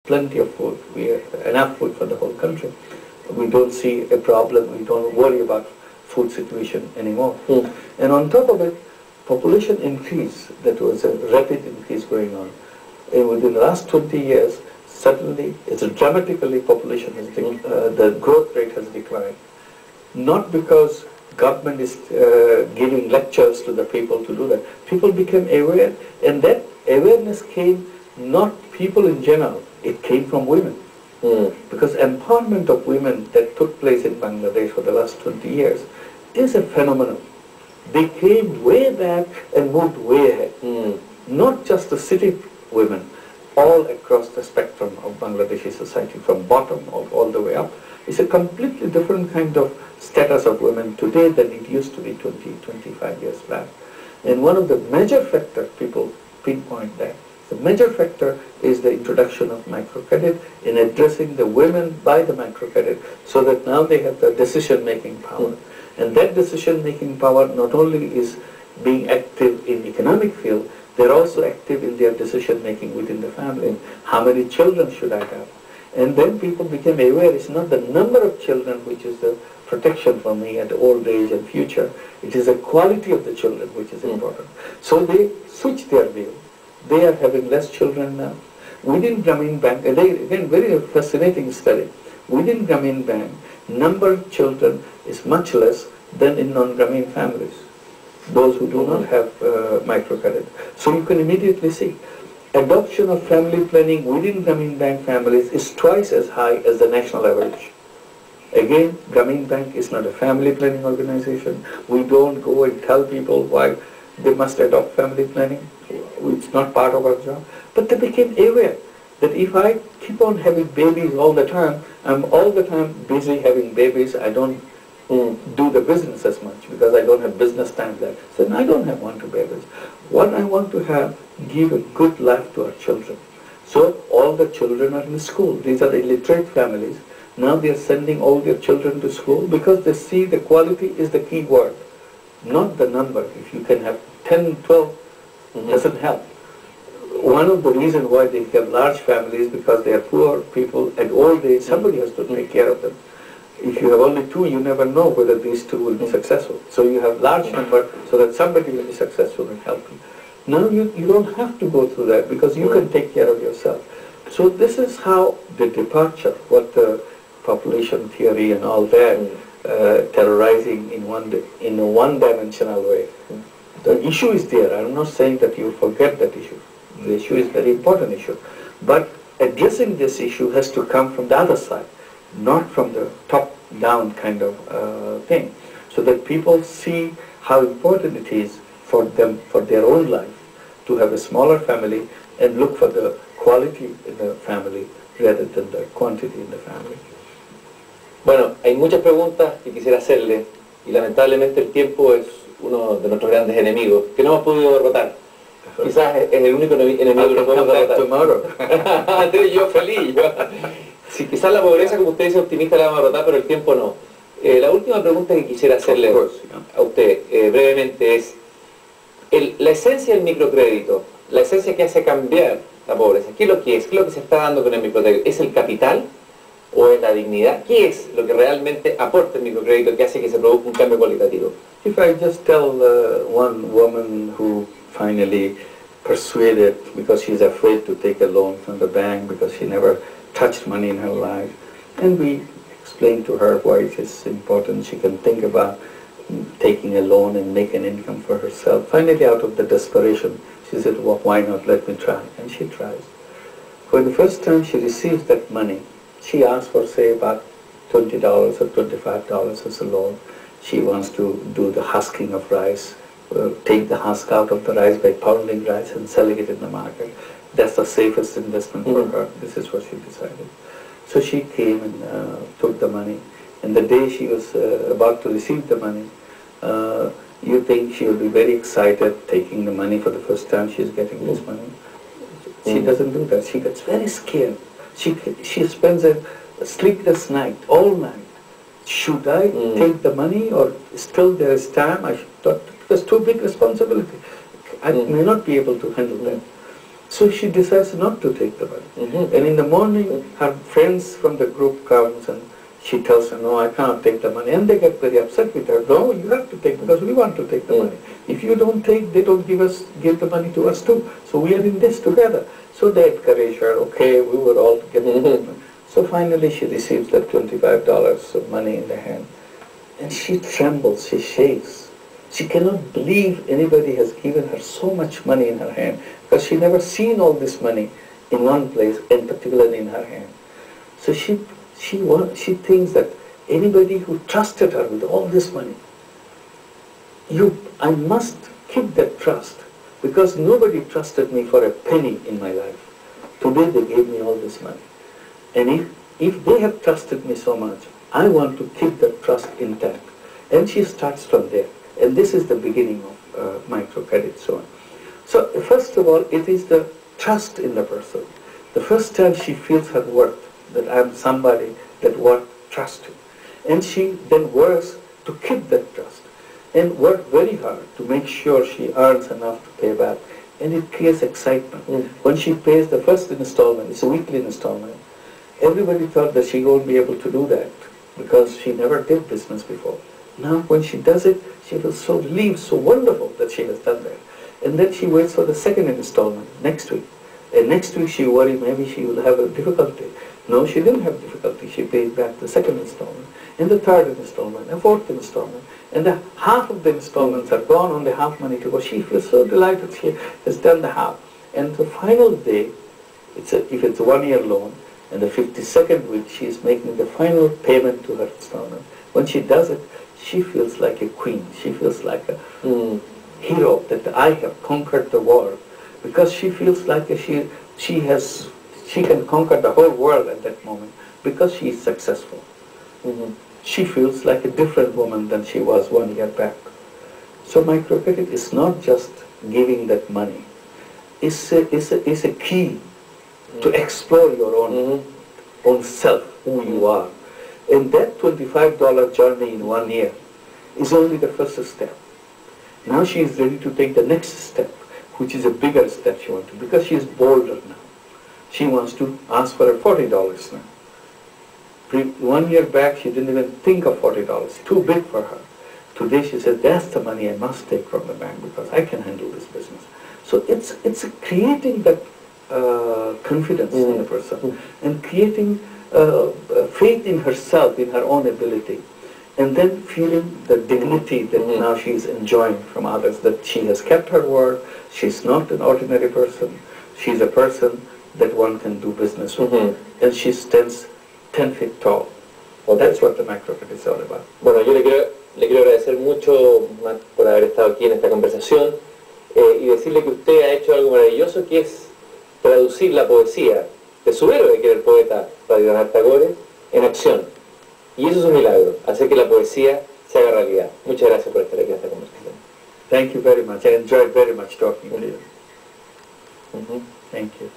plenty of food. We have enough food for the whole country. We don't see a problem. We don't worry about food situation anymore. And on top of it, population increase. That was a rapid increase going on. And within the last 20 years, suddenly, it's dramatically population has the growth rate has declined. Not because government is giving lectures to the people to do that. People became aware, and that awareness came not people in general, it came from women. Because empowerment of women that took place in Bangladesh for the last 20 years is a phenomenon. They came way back and moved way ahead. Not just the city women, all across the spectrum of Bangladeshi society, from bottom all the way up. It's a completely different kind of status of women today than it used to be 20, 25 years back. And one of the major factors, people pinpoint that, the major factor is the introduction of microcredit in addressing the women by the microcredit, so that now they have the decision-making power. And that decision-making power not only is being active in economic field, they're also active in their decision-making within the family. How many children should I have? And then people became aware it's not the number of children which is the protection for me at old age and future. It is the quality of the children which is important. So they switched their view. They are having less children now. Within Grameen Bank, again, very fascinating study. Within Grameen Bank, number of children is much less than in non-Grameen families, those who do not have microcredit. So you can immediately see, adoption of family planning within Grameen Bank families is twice as high as the national average. Again, Grameen Bank is not a family planning organization. We don't go and tell people why they must adopt family planning. It's not part of our job. But they became aware that if I keep on having babies all the time, I'm all the time busy having babies, I don't do the business as much because I don't have business time there. So I don't want to babies. What I want to have, give a good life to our children. So all the children are in school. These are illiterate families. Now they are sending all their children to school because they see the quality is the key word, not the number. If you can have 10, 12, doesn't help. One of the reasons why they have large families because they are poor people at old age, somebody has to take care of them. If you have only two, you never know whether these two will be successful. So you have large number so that somebody will be successful and help you. Now you don't have to go through that because you can take care of yourself. So this is how the departure, what the population theory and all that, terrorizing in a one-dimensional way. The issue is there. I'm not saying that you forget that issue. The issue is a very important issue. But addressing this issue has to come from the other side, not from the top-down kind of thing, so that people see how important it is for them, for their own life, to have a smaller family and look for the quality in the family rather than the quantity in the family. Bueno, hay muchas preguntas que quisiera hacerle y lamentablemente el tiempo es uno de nuestros grandes enemigos que no hemos podido derrotar. Quizás es el único enemigo que no podemos derrotar. Yo feliz. Si quizás la pobreza, como usted dice, optimista la vamos a derrotar, pero el tiempo no. La última pregunta que quisiera hacerle a usted brevemente es la esencia del microcrédito, la esencia que hace cambiar la pobreza. ¿Qué es lo que es? ¿Qué es lo que se está dando con el microcrédito? ¿Es el capital o es la dignidad? ¿Qué es lo que realmente aporta el microcrédito que hace que se produzca un cambio cualitativo? If I just tell one woman who finally persuaded because she's afraid to take a loan from the bank because she never touched money in her life, and we explained to her why it is important, she can think about taking a loan and make an income for herself. Finally, out of the desperation, she said, well, why not, let me try, and she tries. For the first time she receives that money, she asks for, say, about $20 or $25 as a loan. She wants to do the husking of rice, take the husk out of the rice by pounding rice and selling it in the market. That's the safest investment for her. This is what she decided. So she came and took the money. And the day she was about to receive the money, you think she will be very excited taking the money for the first time she's getting this money. She doesn't do that. She gets very scared. She spends a sleepless night, all night. Should I take the money or still there is time? I thought, because too big responsibility. I may not be able to handle that. So she decides not to take the money. And in the morning, her friends from the group comes and she tells her, no, I cannot take the money. And they get very upset with her. No, you have to take because we want to take the money. If you don't take, they don't give the money to us too. So we are in this together. So they encourage her, okay, we were all together. So finally she receives that $25 of money in the hand. And she trembles, she shakes. She cannot believe anybody has given her so much money in her hand because she never seen all this money in one place, and particularly in her hand. So she thinks that anybody who trusted her with all this money, I must keep that trust because nobody trusted me for a penny in my life. Today they gave me all this money. And if they have trusted me so much, I want to keep that trust intact. And she starts from there. And this is the beginning of microcredit, so on. So first of all, it is the trust in the person. The first time she feels her worth, that I am somebody that worth trusting. And she then works to keep that trust and work very hard to make sure she earns enough to pay back. And it creates excitement. When she pays the first installment, it's a weekly installment, everybody thought that she won't be able to do that because she never did business before. Now when she does it, she feels so relieved, so wonderful that she has done that. And then she waits for the second installment next week. And next week she worries maybe she will have a difficulty. No, she didn't have difficulty. She paid back the second installment, and the third installment, and fourth installment. And the half of the installments are gone, only half money to go. She feels so delighted she has done the half. And the final day, if it's a 1-year loan, and the 52nd week she is making the final payment to her installment. When she does it, she feels like a queen. She feels like a hero, that I have conquered the world. Because she feels like she can conquer the whole world at that moment because she is successful. She feels like a different woman than she was 1 year back. So microcredit is not just giving that money. It's a key to explore your own self, who you are. And that $25 journey in 1 year is only the first step. Now she is ready to take the next step, which is a bigger step she wants to, because she is bolder now. She wants to ask for a $40 now. 1 year back, she didn't even think of $40, too big for her. Today she says, that's the money I must take from the bank because I can handle this business. So it's creating that confidence in the person and creating faith in herself, in her own ability, and then feeling the dignity that now she is enjoying from others, that she has kept her word, she's not an ordinary person, she's a person that one can do business with, and she stands 10 feet tall. Well, that's what the microcredit is all about. Bueno, yo le quiero agradecer mucho por haber estado aquí en esta conversación y decirle que usted ha hecho algo maravilloso, que es traducir la poesía de su héroe, que era el poeta Rabindranath Tagore, en acción. Y eso es un milagro, hacer que la poesía se haga realidad. Muchas gracias por estar aquí en esta conversación. Thank you very much. I enjoyed very much talking to you. Thank you.